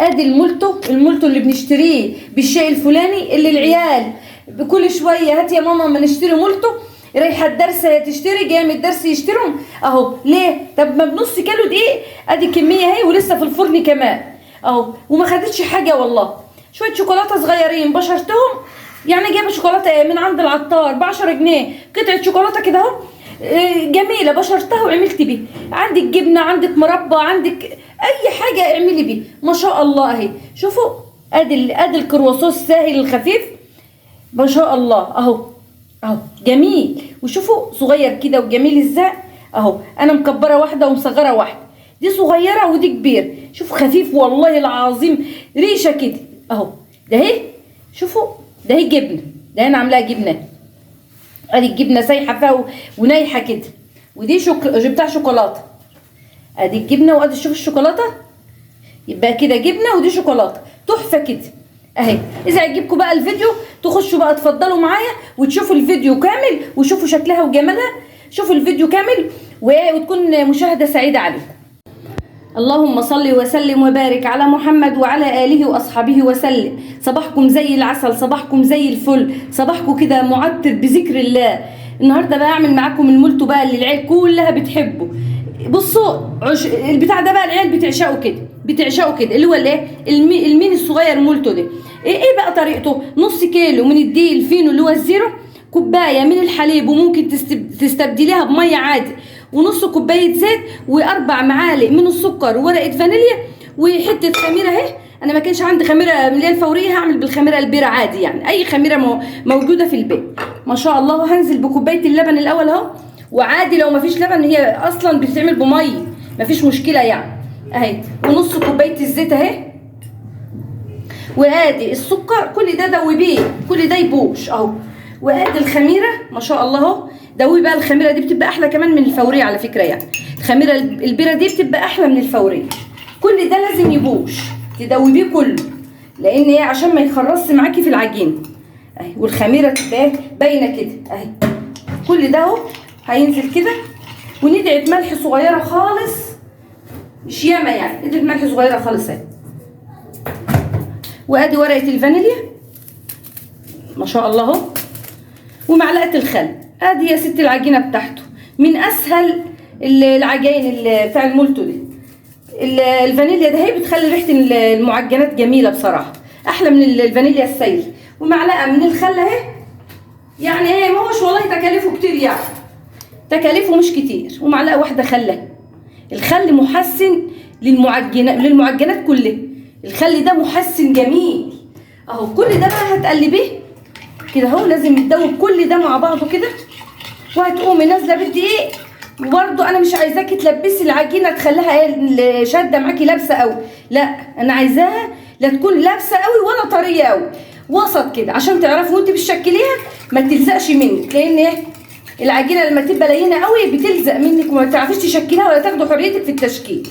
ادي المولتو اللي بنشتريه بالشيء الفلاني، اللي العيال بكل شويه هات يا ماما ما نشتري مولتو، رايحه الدرس تشتري، جايه من الدرس يشتروا اهو. ليه؟ طب ما بنص كيلو دقيق، ادي كميه اهي ولسه في الفرن كمان اهو، وما خدتش حاجه والله. شويه شوكولاته صغيرين بشرتهم، يعني جايبه شوكولاته من عند العطار ب 10 جنيه قطعه شوكولاته كده اهو، جميله بشرتها وعملت بيه. عندك جبنه، عندك مربى، عندك اي حاجه اعملي بيه ما شاء الله اهي. شوفوا ادي الكرواسون الساهل الخفيف ما شاء الله اهو اهو جميل. وشوفوا صغير كده وجميل ازاي اهو. انا مكبره واحده ومصغره واحده، دي صغيره ودي كبير. شوفوا خفيف والله العظيم، ريشه كده اهو. ده اهي شوفوا، ده اهي جبنه، ده انا عاملاها جبنه، ادي الجبنه سايحه فيها ونايحه كده. ودي جبتها شوكولاته، ادي الجبنه وادي شوف الشوكولاته، يبقى كده جبنه ودي شوكولاته تحفه كده اهي. اذا عجبكم بقى الفيديو تخشوا بقى تفضلوا معايا وتشوفوا الفيديو كامل وشوفوا شكلها وجمالها. شوفوا الفيديو كامل وتكون مشاهده سعيده عليكم. اللهم صل وسلم وبارك على محمد وعلى آله وأصحابه وسلم. صباحكم زي العسل، صباحكم زي الفل، صباحكم كده معطر بذكر الله. النهارده بقى أعمل معاكم المولتو بقى اللي العيال كلها بتحبه. بصوا البتاع ده بقى العيال بتعشقه كده اللي هو الايه، المين الصغير مولتو ده. ايه بقى طريقته؟ نص كيلو من الدقيق الفينو اللي هو الزيرو، كوبايه من الحليب وممكن تستبدليها بميه عادي، ونص كوبايه زيت، واربع معالق من السكر وورقه فانيليا وحته خميره اهي. انا ما كانش عندي خميره اللي هي الفوريه، هعمل بالخميره البيره عادي، يعني اي خميره موجوده في البيت ما شاء الله. هنزل بكوبايه اللبن الاول اهو، وعادي لو ما فيش لبن هي اصلا بتتعمل بميه ما فيش مشكله يعني اهي. ونص كوبايه الزيت اهي، وادي السكر. كل ده دوبيه، كل ده يبوش اهو. وادي الخميره ما شاء الله اهو. دوبي بقى الخميره دي بتبقى احلى كمان من الفوريه على فكره، يعني الخميره البيره دي بتبقى احلى من الفوريه. كل ده لازم يبوش، تدوبيه كله، لان ايه عشان ما يخرصش معاكي في العجين اهي. والخميره تبقى باينه كده اهي. كل ده اهو هينزل كده، وندعه ملح صغيره خالص مش ياما، يعني ندعه ملح صغيره خالص اهي. وادي ورقه الفانيليا ما شاء الله اهو، ومعلقه الخل. ادي يا ست العجينه بتاعته، من اسهل العجائن بتاع المولتو دي. الفانيليا ده هي بتخلي ريحه المعجنات جميله بصراحه، احلى من الفانيليا السائل. ومعلقه من الخل اهي، يعني ايه ما هوش والله تكاليفه كتير، يعني تكاليفه مش كتير. ومعلقه واحده خل. الخل محسن للمعجنات كلها، الخل ده محسن جميل اهو. كل ده بقى هتقلبيه كده اهو، لازم يتدوب كل ده مع بعضه كده. وهتقومي نازله بالدقيق، وبرده انا مش عايزاكي تلبسي العجينه تخليها ايه شاده معاكي لابسه قوي، لا انا عايزاها لا تكون لابسه قوي ولا طريه قوي، وسط كده عشان تعرفي وانت بتشكليها ما تلزقش منك. لان ايه العجينه لما تبقى لينه قوي بتلزق منك وما تعرفيش تشكليها ولا تاخدي حريتك في التشكيل.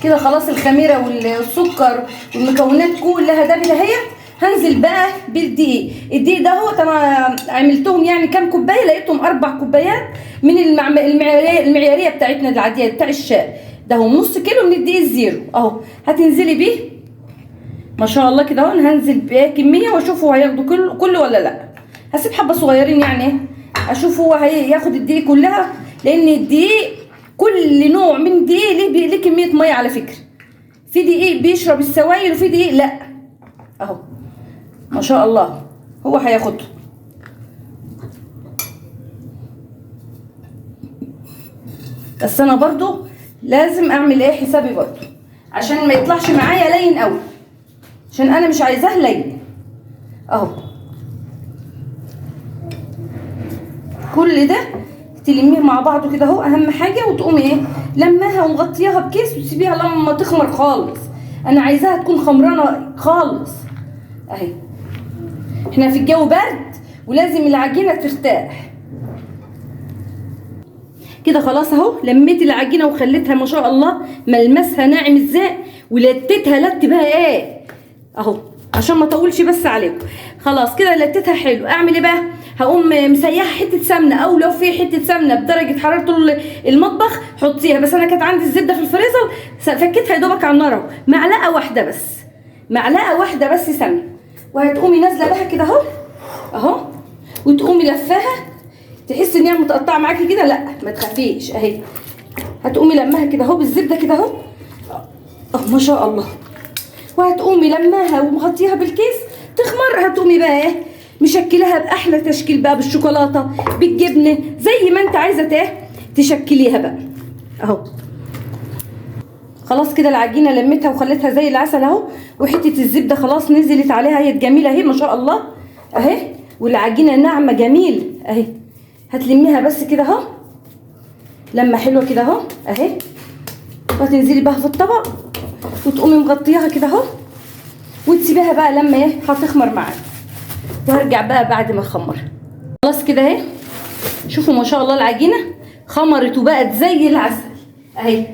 كده خلاص الخميره والسكر والمكونات كلها دابت اهي. هنزل بقى بالدقيق. الدقيق ده هو طبعا عملتهم يعني كام كوبايه، لقيتهم 4 كوبايات من المعياريه بتاعتنا العاديه بتاع الشاي. ده هو نص كيلو من الدقيق الزيرو اهو. هتنزلي بيه ما شاء الله كده اهو. هنزل بيه كميه واشوف هو هياخده كله ولا لا. هسيب حبه صغيرين يعني اشوف هو هياخد الدقيق كلها، لان الدقيق كل نوع من الدقيق ليه كميه ميه على فكره. في دقيق بيشرب السوائل وفي دقيق لا اهو ما شاء الله هو هياخده. بس انا برضو لازم اعمل ايه حسابي برضو عشان ما يطلعش معايا لين قوي، عشان انا مش عايزاه لين اهو. كل ده تلميه مع بعضه كده اهو اهم حاجه. وتقومي ايه لماها ومغطياها بكيس وتسيبيها لما تخمر خالص. انا عايزاها تكون خمرانه خالص اهي. احنا في الجو برد ولازم العجينه ترتاح كده. خلاص اهو لميت العجينه وخليتها ما شاء الله ملمسها ناعم ازاي، ولتتها لت بقى ايه اهو عشان ما اطولش بس عليكم. خلاص كده لتتها حلو. اعمل ايه بقى؟ هقوم مسيحه حته سمنه، او لو في حته سمنه بدرجه حراره المطبخ حطيها. بس انا كانت عندي الزبده في الفريزر فكيتها يا دوبك على النار اهو، معلقه واحده بس، معلقه واحده بس سمنه. وهتقومي نازله بها كده اهو اهو، وتقومي لفاها. تحسي ان هي متقطعه معاكي كده، لا ما تخافيش اهي. هتقومي لماها كده اهو بالزبده كده اهو ما شاء الله. وهتقومي لماها ومغطيها بالكيس تخمر. هتقومي بقى ايه مشكلها باحلى تشكيل بقى، بالشوكولاته بالجبنه زي ما انت عايزه تشكليها بقى اهو. خلاص كده العجينه لميتها وخليتها زي العسل اهو، وحته الزبده خلاص نزلت عليها، هي جميله اهي ما شاء الله اهي، والعجينه ناعمه جميل اهي. هتلميها بس كده اهو لمه حلوه كده اهو اهي، وهتنزلي بها في الطبق وتقومي مغطياها كده اهو، وتسيبيها بقى لما ايه هتخمر معاك. وهرجع بقى بعد ما اخمر. خلاص كده اهي، شوفوا ما شاء الله العجينه خمرت وبقت زي العسل اهي.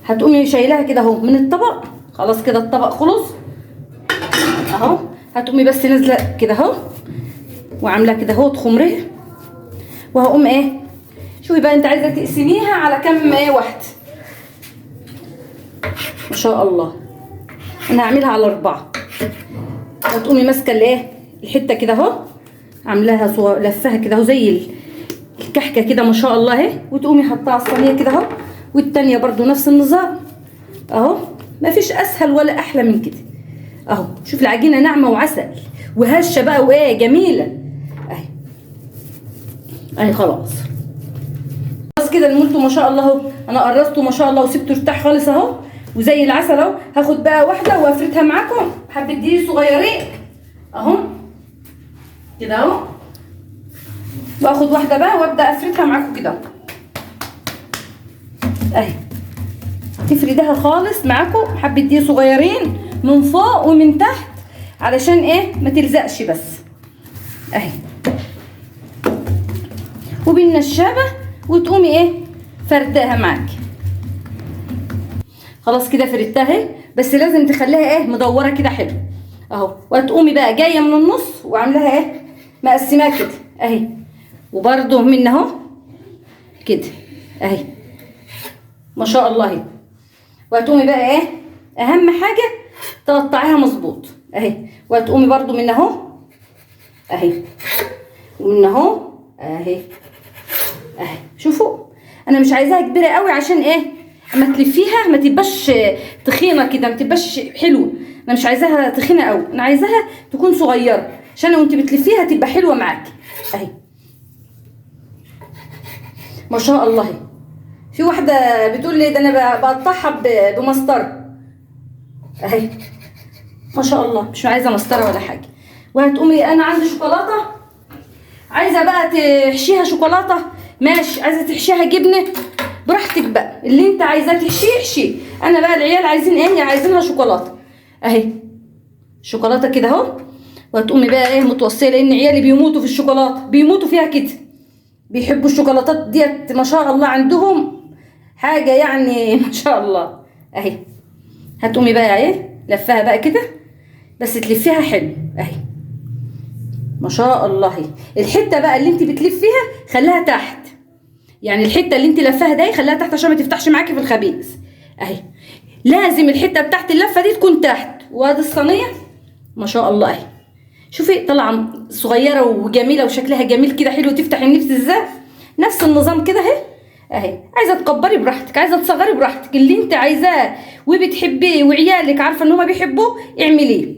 هتقومي شايلاها كده اهو من الطبق. خلاص كده الطبق خلص اهو. هتقومي بس نازله كده اهو وعامله كده اهو تخمريها. وهقوم ايه شوفي بقى انت عايزه تقسميها على كام ايه واحده. ما شاء الله انا هعملها على 4. هتقومي ماسكه الايه الحته كده اهو، عاملاها لفها كده اهو زي الكحكه كده ما شاء الله اهي، وتقومي حطها على الصينيه كده اهو. والتانيه برضو نفس النظام اهو. مفيش اسهل ولا احلى من كده اهو. شوف العجينه ناعمه وعسل وهشه بقى وايه جميله اهي اهي. خلاص كده المولتو ما شاء الله اهو، انا قرصته ما شاء الله وسبته يرتاح خالص اهو وزي العسل اهو. هاخد بقى واحده وافردها معاكم حبه دقيق صغيرين اهو كده اهو، واخد واحده بقى وابدا افردها معاكم كده اهي. تفردها خالص معاكم حبه دقيق صغيرين من فوق ومن تحت علشان ايه ما تلزقش بس اهي، وبالنشابه وتقومي ايه فرداها معاكي. خلاص كده فردتها اهي، بس لازم تخليها ايه مدوره كده حلو اهو. وهتقومي بقى جايه من النص وعاملاها ايه مقسماها كده اهي، وبرده من اهو كده اهي ما شاء الله اهي. وهتقومي بقى ايه اهم حاجه تقطعيها مظبوط اهي. وهتقومي برده من اهو اهي ومن اهو اهي اهي. شوفوا انا مش عايزاها كبيره قوي عشان ايه اما تلفيها ما تبقاش تخينه كده، ما تبقاش حلوه. انا مش عايزاها تخينه قوي، انا عايزاها تكون صغيره عشان وانت بتلفيها تبقى حلوه معاكي اهي ما شاء الله. في واحده بتقول لي ده انا بقطعها بمسطره اهي ما شاء الله، مش عايزه مسطره ولا حاجه. وهتقومي انا عندي شوكولاته عايزه بقى تحشيها شوكولاته ماشي، عايزه تحشيها جبنه براحتك بقى، اللي انت عايزاه تحشيه احشيه. انا بقى العيال عايزين ايه عايزينها شوكولاته اهي شوكولاته كده اهو. وهتقومي بقى ايه متوصيه، لان عيالي بيموتوا في الشوكولاته، بيموتوا فيها كده، بيحبوا الشوكولاتات ديت ما شاء الله، عندهم حاجه يعني ما شاء الله اهي. هتقومي بقى ايه لفها بقى كده، بس تلفيها حلو اهي ما شاء الله. الحته بقى اللي انت بتلفيها خليها تحت، يعني الحته اللي انت لفاها دي خليها تحت عشان ما تفتحش معاكي في الخبيث اهي. لازم الحته بتاعت اللفه دي تكون تحت. وادي الصينيه ما شاء الله اهي. شوفي طالعه صغيره وجميله وشكلها جميل كده حلو تفتح النفس ازاي. نفس النظام كده اهي اهي. عايزه تكبري براحتك، عايزه تصغري براحتك، اللي انت عايزاه وبتحبيه وعيالك عارفه ان هما بيحبوه اعمليه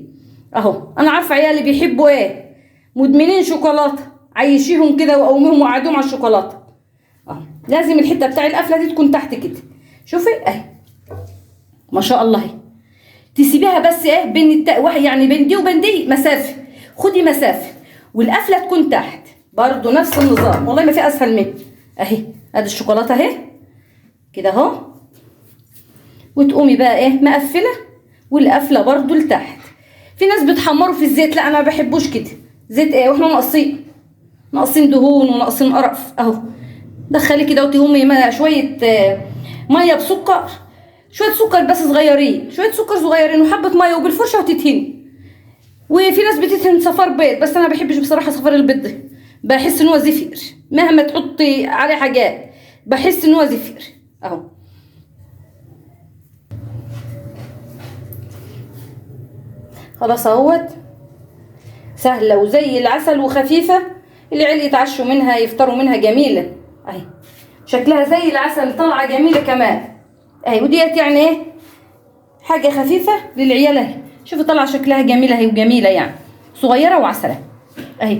اهو. انا عارفه عيالي بيحبوا ايه مدمنين شوكولاته، عيشيهم كده وقوميهم وقعدوهم على الشوكولاته اهو. لازم الحته بتاع القفله دي تكون تحت كده. شوفي اهي ما شاء الله اهي. تسيبيها بس ايه بين يعني بين دي وبين دي مسافه، خدي مسافه والقفله تكون تحت برضو نفس النظام. والله ما في اسهل منه اهي. ادي الشوكولاته اهي كده اهو. وتقومي بقى ايه مقفله والقفله برضو لتحت. في ناس بتحمروا في الزيت، لا انا ما بحبوش كده. زيت ايه واحنا ناقصين دهون وناقصين قرف اهو. دخلي كده وتقومي شويه ميه بسكر، شويه سكر بس صغيرين، شويه سكر صغيرين وحبه ميه وبالفرشه وتدهني. وفي ناس بتدهن صفار بيض، بس انا ما بحبش بصراحه صفار البيض ده، بحس ان هو زفير مهما تحطي عليه حاجات، بحس ان هو زفير اهو. خلاص اهوت، سهله وزي العسل وخفيفه، العيال يتعشوا منها يفطروا منها، جميله اهي، شكلها زي العسل، طالعه جميله كمان اهي. وديت يعني ايه، حاجه خفيفه للعيال اهي، شوفوا طالعه شكلها جميله اهي، وجميله يعني صغيره وعسله اهي.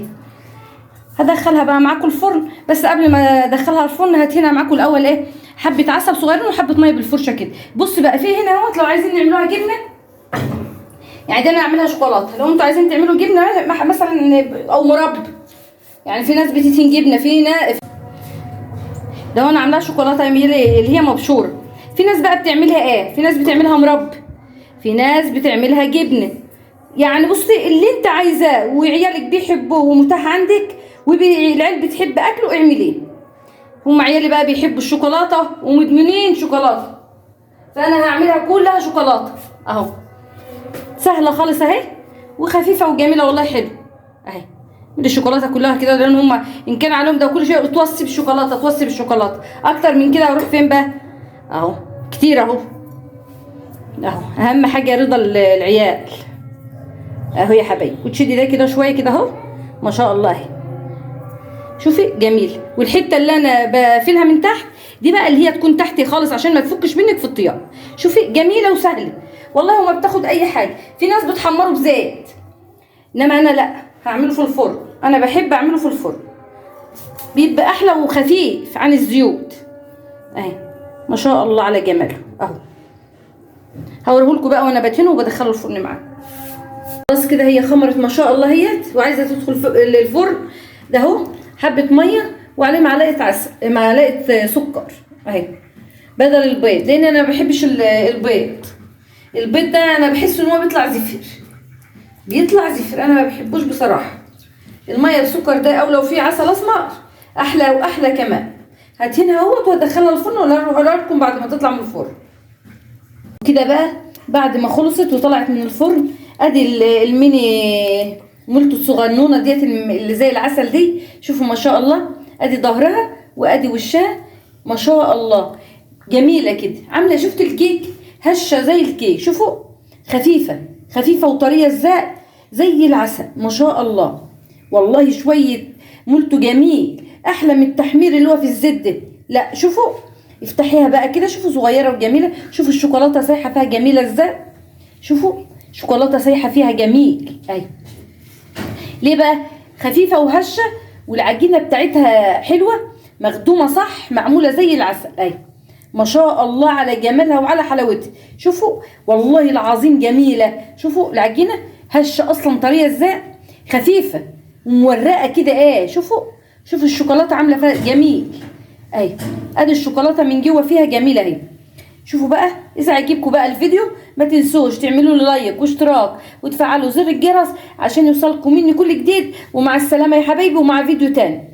هدخلها بقى معاكم الفرن، بس قبل ما ادخلها الفرن هتهنا معاكم الاول ايه، حبه عسل صغيرين وحبه ميه بالفرشه كده. بص بقى في هنا اهوت، لو عايزين نعملوها جبنه، يعني ده انا اعملها شوكولاته، لو انتوا عايزين تعملوا جبنه مثلا او مربى، يعني في ناس بتتين جبنه، في ناس لو انا عاملاها شوكولاته اللي هي مبشوره، في ناس بقى بتعملها ايه، في ناس بتعملها مربى، في ناس بتعملها جبنه. يعني بصي اللي انت عايزاه وعيالك بيحبوه ومتاح عندك والعيال بتحب اكله اعمليه. هم عيالي بقى بيحبوا الشوكولاته ومدمنين شوكولاته، فانا هعملها كلها شوكولاته اهو. سهله خالص اهي، وخفيفه وجميله والله، حلو اهي. الشوكولاته كلها كده، لان هم ان كان عليهم ده كل شيء توصي بالشوكولاته، توصي بالشوكولاته اكتر من كده اروح فين بقى اهو، كتير اهو اهو. اهم حاجه رضا العيال اهو يا حبايبي. وتشدي ده كده شويه كده اهو، ما شاء الله اهي، شوفي جميل. والحته اللي انا بقفلها من تحت دي بقى اللي هي تكون تحتي خالص عشان ما تفكش منك في الطياب. شوفي جميله وسهله والله، وما بتاخد اي حاجه. في ناس بتحمره بزيت، انما انا لا، هعمله في الفرن، انا بحب اعمله في الفرن، بيبقى احلى وخفيف عن الزيوت اهي. ما شاء الله على جماله اهو. هوريهولكوا بقى وانا بدهنه وبدخله الفرن معاه. خلاص كده هي خمرت ما شاء الله اهيت، وعايزه تدخل الفرن ده اهو. حبه ميه وعليه معلقه عسل، معلقه سكر اهي بدل البيض، لان انا ما بحبش البيض. البيض ده انا بحس ان هو بيطلع زفير، بيطلع زفير، انا ما بحبوش بصراحه. الميه السكر ده، او لو في عسل اسمر احلى واحلى كمان. هاتينها اهوت وادخلها الفرن، ولا اروح لكم بعد ما تطلع من الفرن كده بقى. بعد ما خلصت وطلعت من الفرن، ادي الميني مولتو الصغنونه ديت اللي زي العسل دي، شوفوا ما شاء الله، ادي ظهرها وادي وشها ما شاء الله، جميله كده عامله. شفت الكيك هشه زي الكيك، شوفوا خفيفه خفيفه وطريه ازاي، زي العسل ما شاء الله والله. شويه مولتو جميل، احلى من التحمير اللي هو في الزيت ده. لا شوفوا، افتحيها بقى كده، شوفوا صغيره وجميله. شوفوا الشوكولاته سايحه فيها جميله ازاي، شوفوا شوكولاته سايحه فيها جميل اهي. ليه بقى؟ خفيفه وهشه، والعجينه بتاعتها حلوه، مخدومه صح، معموله زي العسل اهي. ما شاء الله على جمالها وعلى حلاوتها. شوفوا والله العظيم جميله. شوفوا العجينه هشه اصلا، طريه ازاي، خفيفه ومورقه كده ايه. شوفوا الشوكولاته عامله فيها جميل اهي. ادي الشوكولاته من جوه فيها جميله اهي. شوفوا بقى، اذا عجبكم بقى الفيديو ما تنسوش تعملوا له لايك واشتراك وتفعلوا زر الجرس عشان يوصلكم مني كل جديد. ومع السلامه يا حبايبي، ومع فيديو تاني.